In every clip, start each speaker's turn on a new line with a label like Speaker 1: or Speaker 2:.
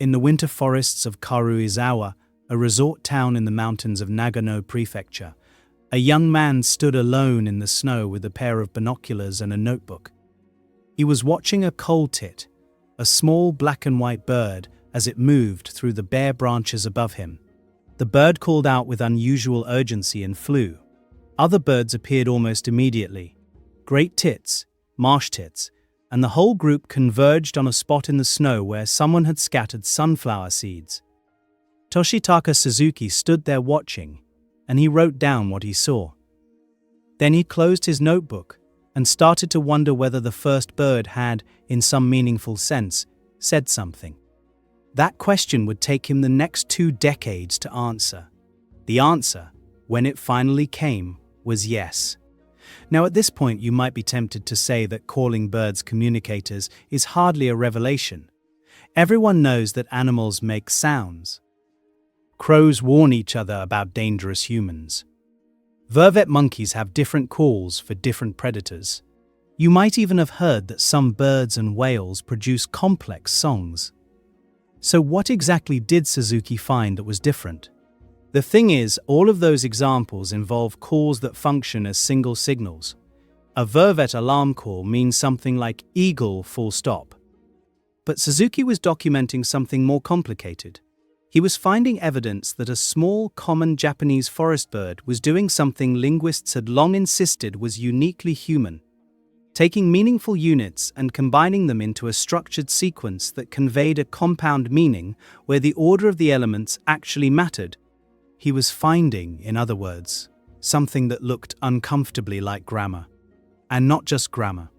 Speaker 1: In the winter forests of Karuizawa, a resort town in the mountains of Nagano Prefecture, a young man stood alone in the snow with a pair of binoculars and a notebook. He was watching a coal tit, a small black and white bird, as it moved through the bare branches above him. The bird called out with unusual urgency and flew. Other birds appeared almost immediately. Great tits, marsh tits, and the whole group converged on a spot in the snow where someone had scattered sunflower seeds. Toshitaka Suzuki stood there watching, and he wrote down what he saw. Then he closed his notebook and started to wonder whether the first bird had, in some meaningful sense, said something. That question would take him the next 2 decades to answer. The answer, when it finally came, was yes. Now at this point you might be tempted to say that calling birds communicators is hardly a revelation. Everyone knows that animals make sounds. Crows warn each other about dangerous humans. Vervet monkeys have different calls for different predators. You might even have heard that some birds and whales produce complex songs. So what exactly did Suzuki find that was different? The thing is, all of those examples involve calls that function as single signals. A vervet alarm call means something like eagle full stop. But Suzuki was documenting something more complicated. He was finding evidence that a small, common Japanese forest bird was doing something linguists had long insisted was uniquely human, taking meaningful units and combining them into a structured sequence that conveyed a compound meaning where the order of the elements actually mattered. He was finding, in other words, something that looked uncomfortably like grammar. And not just grammar.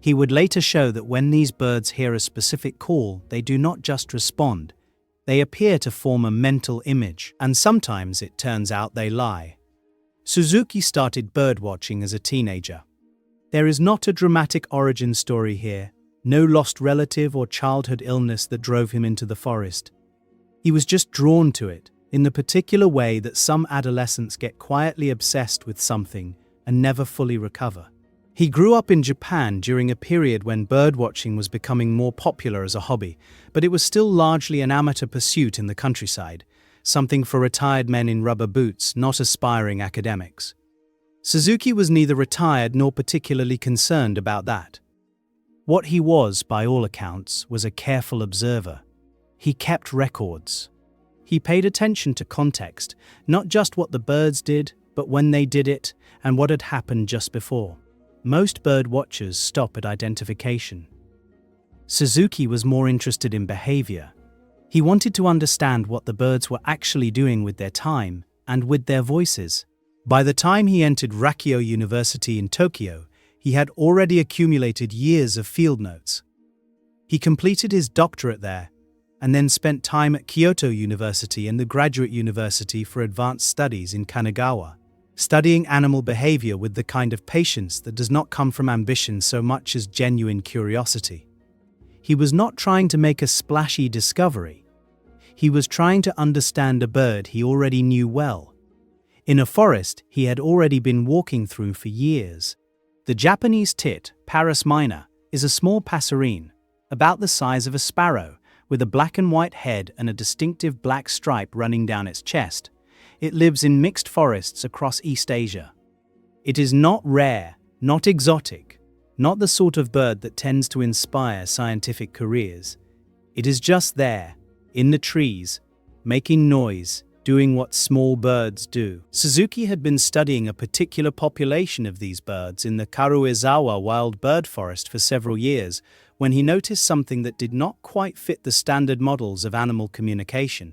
Speaker 1: He would later show that when these birds hear a specific call, they do not just respond. They appear to form a mental image, and sometimes it turns out they lie. Suzuki started birdwatching as a teenager. There is not a dramatic origin story here, no lost relative or childhood illness that drove him into the forest. He was just drawn to it, in the particular way that some adolescents get quietly obsessed with something and never fully recover. He grew up in Japan during a period when birdwatching was becoming more popular as a hobby, but it was still largely an amateur pursuit in the countryside, something for retired men in rubber boots, not aspiring academics. Suzuki was neither retired nor particularly concerned about that. What he was, by all accounts, was a careful observer. He kept records. He paid attention to context, not just what the birds did, but when they did it and what had happened just before. Most bird watchers stop at identification. Suzuki was more interested in behavior. He wanted to understand what the birds were actually doing with their time and with their voices. By the time he entered Rakio University in Tokyo, he had already accumulated years of field notes. He completed his doctorate there, and then spent time at Kyoto University and the Graduate University for Advanced Studies in Kanagawa, studying animal behavior with the kind of patience that does not come from ambition so much as genuine curiosity. He was not trying to make a splashy discovery. He was trying to understand a bird he already knew well, in a forest he had already been walking through for years. The Japanese tit, Parus minor, is a small passerine, about the size of a sparrow, with a black and white head and a distinctive black stripe running down its chest. It lives in mixed forests across East Asia. It is not rare, not exotic, not the sort of bird that tends to inspire scientific careers. It is just there, in the trees, making noise, doing what small birds do. Suzuki had been studying a particular population of these birds in the Karuizawa wild bird forest for several years, when he noticed something that did not quite fit the standard models of animal communication.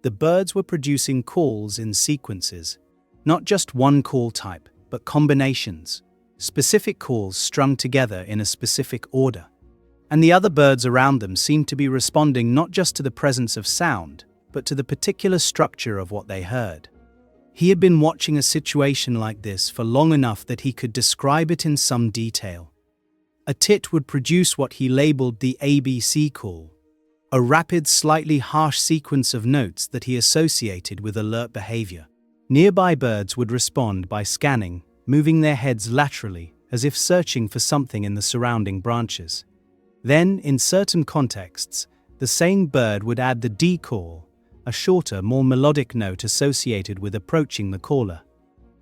Speaker 1: The birds were producing calls in sequences. Not just one call type, but combinations. Specific calls strung together in a specific order. And the other birds around them seemed to be responding not just to the presence of sound, but to the particular structure of what they heard. He had been watching a situation like this for long enough that he could describe it in some detail. A tit would produce what he labeled the ABC call, a rapid, slightly harsh sequence of notes that he associated with alert behavior. Nearby birds would respond by scanning, moving their heads laterally, as if searching for something in the surrounding branches. Then, in certain contexts, the same bird would add the D call, a shorter, more melodic note associated with approaching the caller.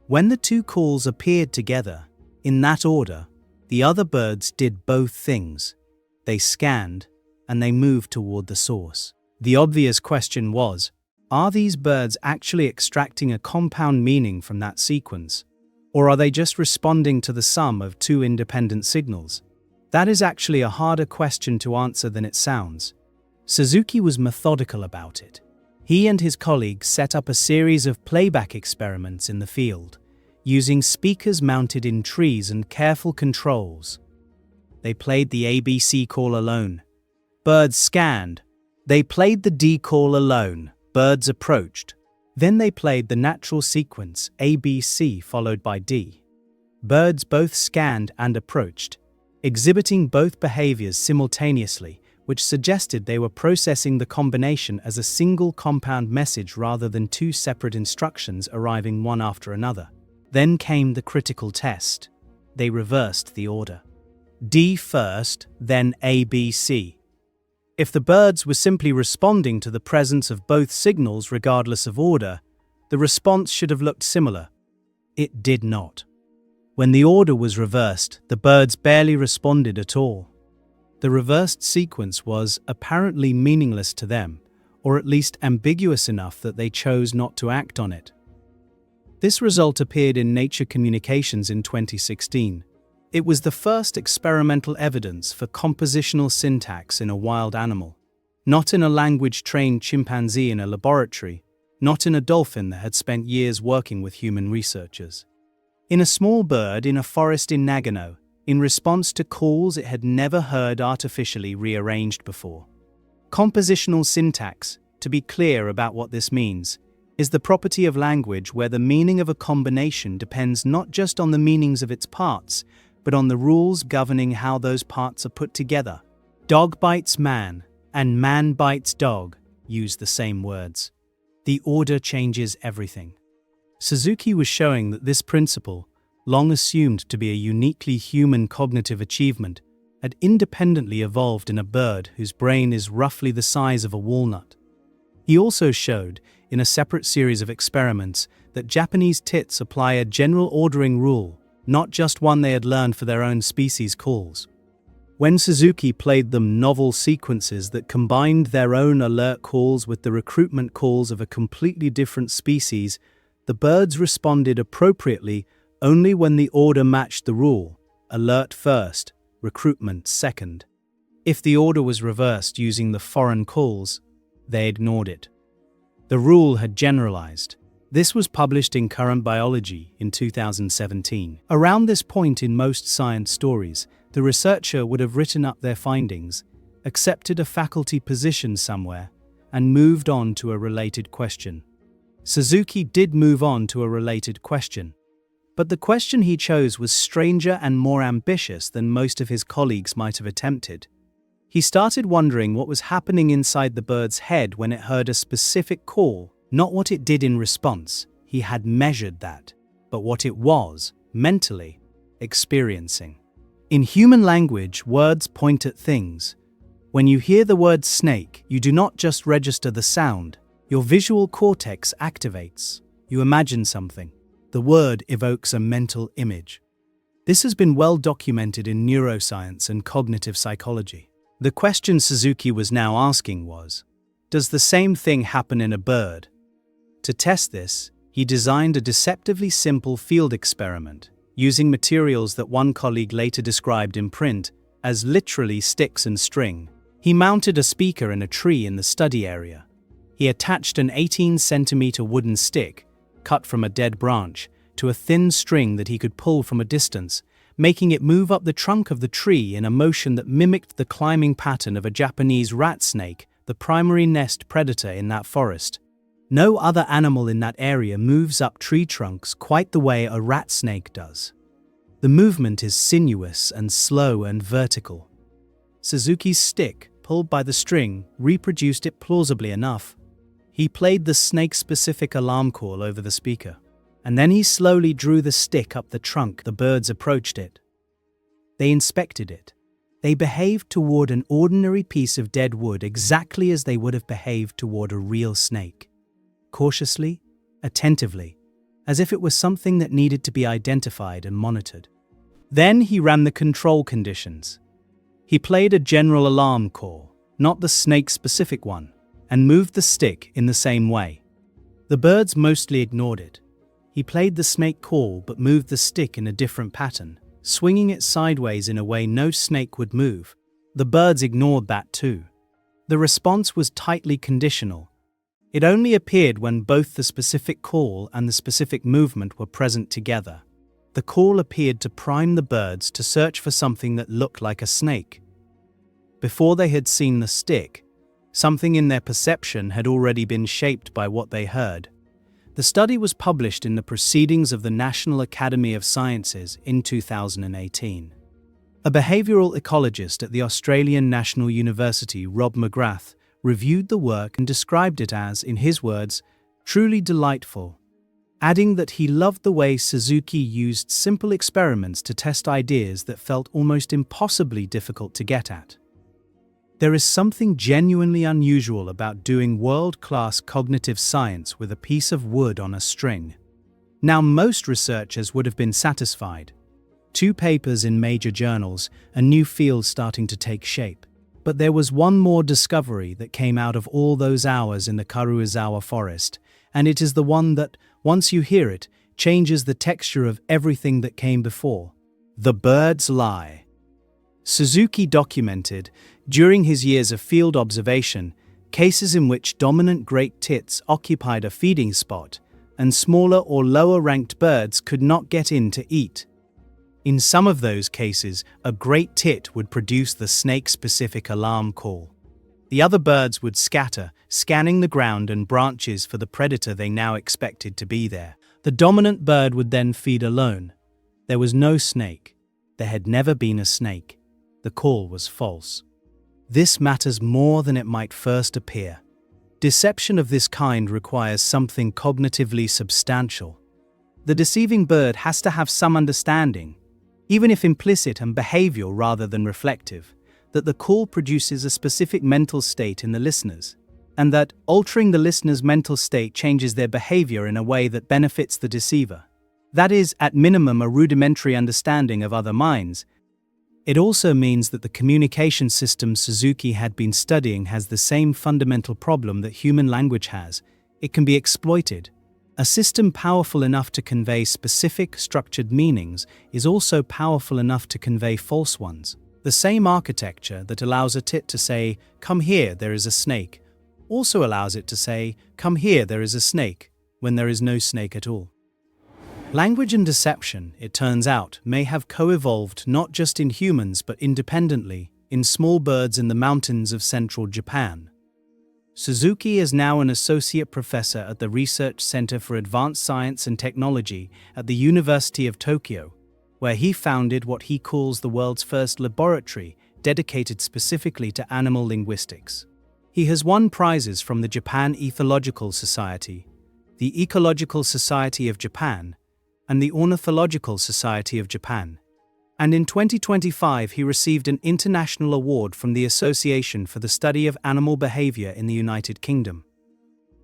Speaker 1: When the two calls appeared together, in that order, the other birds did both things. They scanned, and they moved toward the source. The obvious question was, are these birds actually extracting a compound meaning from that sequence? Or are they just responding to the sum of two independent signals? That is actually a harder question to answer than it sounds. Suzuki was methodical about it. He and his colleagues set up a series of playback experiments in the field, using speakers mounted in trees and careful controls. They played the ABC call alone. Birds scanned. They played the D call alone. Birds approached. Then they played the natural sequence ABC followed by D. Birds both scanned and approached, exhibiting both behaviors simultaneously, which suggested they were processing the combination as a single compound message rather than two separate instructions arriving one after another. Then came the critical test. They reversed the order. D first, then ABC. If the birds were simply responding to the presence of both signals regardless of order, the response should have looked similar. It did not. When the order was reversed, the birds barely responded at all. The reversed sequence was apparently meaningless to them, or at least ambiguous enough that they chose not to act on it. This result appeared in Nature Communications in 2016. It was the first experimental evidence for compositional syntax in a wild animal. Not in a language-trained chimpanzee in a laboratory, not in a dolphin that had spent years working with human researchers. In a small bird in a forest in Nagano, in response to calls it had never heard artificially rearranged before. Compositional syntax, to be clear about what this means, is the property of language where the meaning of a combination depends not just on the meanings of its parts, but on the rules governing how those parts are put together. Dog bites man, and man bites dog use the same words. The order changes everything. Suzuki was showing that this principle, long assumed to be a uniquely human cognitive achievement, had independently evolved in a bird whose brain is roughly the size of a walnut. He also showed, in a separate series of experiments, that Japanese tits apply a general ordering rule, not just one they had learned for their own species calls. When Suzuki played them novel sequences that combined their own alert calls with the recruitment calls of a completely different species, the birds responded appropriately only when the order matched the rule: alert first, recruitment second. If the order was reversed using the foreign calls, they ignored it. The rule had generalized. This was published in Current Biology in 2017. Around this point in most science stories, the researcher would have written up their findings, accepted a faculty position somewhere, and moved on to a related question. Suzuki did move on to a related question. But the question he chose was stranger and more ambitious than most of his colleagues might have attempted. He started wondering what was happening inside the bird's head when it heard a specific call, not what it did in response. He had measured that, but what it was, mentally, experiencing. In human language, words point at things. When you hear the word snake, you do not just register the sound. Your visual cortex activates. You imagine something. The word evokes a mental image. This has been well documented in neuroscience and cognitive psychology. The question Suzuki was now asking was, does the same thing happen in a bird? To test this, he designed a deceptively simple field experiment, using materials that one colleague later described in print as literally sticks and string. He mounted a speaker in a tree in the study area. He attached an 18-centimeter wooden stick, cut from a dead branch, to a thin string that he could pull from a distance, making it move up the trunk of the tree in a motion that mimicked the climbing pattern of a Japanese rat snake, the primary nest predator in that forest. No other animal in that area moves up tree trunks quite the way a rat snake does. The movement is sinuous and slow and vertical. Suzuki's stick, pulled by the string, reproduced it plausibly enough. He played the snake-specific alarm call over the speaker, and then he slowly drew the stick up the trunk. The birds approached it. They inspected it. They behaved toward an ordinary piece of dead wood exactly as they would have behaved toward a real snake. Cautiously, attentively, as if it was something that needed to be identified and monitored. Then he ran the control conditions. He played a general alarm call, not the snake-specific one, and moved the stick in the same way. The birds mostly ignored it. He played the snake call but moved the stick in a different pattern, swinging it sideways in a way no snake would move. The birds ignored that too. The response was tightly conditional. It only appeared when both the specific call and the specific movement were present together. The call appeared to prime the birds to search for something that looked like a snake. Before they had seen the stick, something in their perception had already been shaped by what they heard. The study was published in the Proceedings of the National Academy of Sciences in 2018. A behavioral ecologist at the Australian National University, Rob McGrath, reviewed the work and described it as, in his words, truly delightful, adding that he loved the way Suzuki used simple experiments to test ideas that felt almost impossibly difficult to get at. There is something genuinely unusual about doing world-class cognitive science with a piece of wood on a string. Now, most researchers would have been satisfied. 2 papers in major journals, a new field starting to take shape. But there was one more discovery that came out of all those hours in the Karuizawa forest, and it is the one that, once you hear it, changes the texture of everything that came before. The bird's lie. Suzuki documented, during his years of field observation, cases in which dominant great tits occupied a feeding spot, and smaller or lower-ranked birds could not get in to eat. In some of those cases, a great tit would produce the snake-specific alarm call. The other birds would scatter, scanning the ground and branches for the predator they now expected to be there. The dominant bird would then feed alone. There was no snake. There had never been a snake. The call was false. This matters more than it might first appear. Deception of this kind requires something cognitively substantial. The deceiving bird has to have some understanding, even if implicit and behavioral rather than reflective, that the call produces a specific mental state in the listeners, and that altering the listener's mental state changes their behavior in a way that benefits the deceiver. That is, at minimum, a rudimentary understanding of other minds. It also means that the communication system Suzuki had been studying has the same fundamental problem that human language has. It can be exploited. A system powerful enough to convey specific, structured meanings is also powerful enough to convey false ones. The same architecture that allows a tit to say, "Come here, there is a snake," also allows it to say, "Come here, there is a snake," when there is no snake at all. Language and deception, it turns out, may have co-evolved not just in humans but independently in small birds in the mountains of central Japan. Suzuki is now an associate professor at the Research Center for Advanced Science and Technology at the University of Tokyo, where he founded what he calls the world's first laboratory dedicated specifically to animal linguistics. He has won prizes from the Japan Ethological Society, the Ecological Society of Japan, and the Ornithological Society of Japan. And in 2025 he received an international award from the Association for the Study of Animal Behavior in the United Kingdom.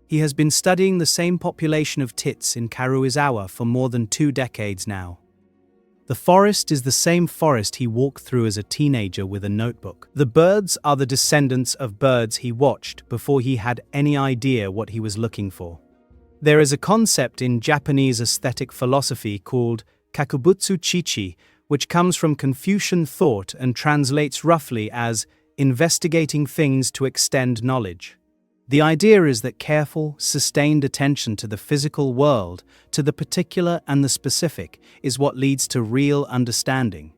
Speaker 1: He has been studying the same population of tits in Karuizawa for more than 2 decades now. The forest is the same forest he walked through as a teenager with a notebook. The birds are the descendants of birds he watched before he had any idea what he was looking for. There is a concept in Japanese aesthetic philosophy called kakubutsu chichi, which comes from Confucian thought and translates roughly as investigating things to extend knowledge. The idea is that careful, sustained attention to the physical world, to the particular and the specific, is what leads to real understanding.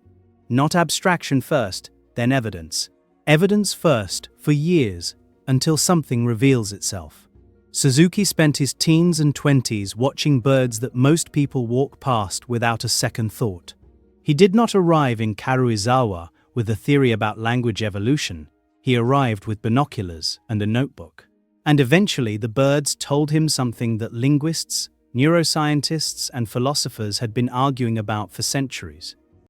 Speaker 1: Not abstraction first, then evidence. Evidence first, for years, until something reveals itself. Suzuki spent his teens and 20s watching birds that most people walk past without a second thought. He did not arrive in Karuizawa with a theory about language evolution. He arrived with binoculars and a notebook. And eventually the birds told him something that linguists, neuroscientists, and philosophers had been arguing about for centuries.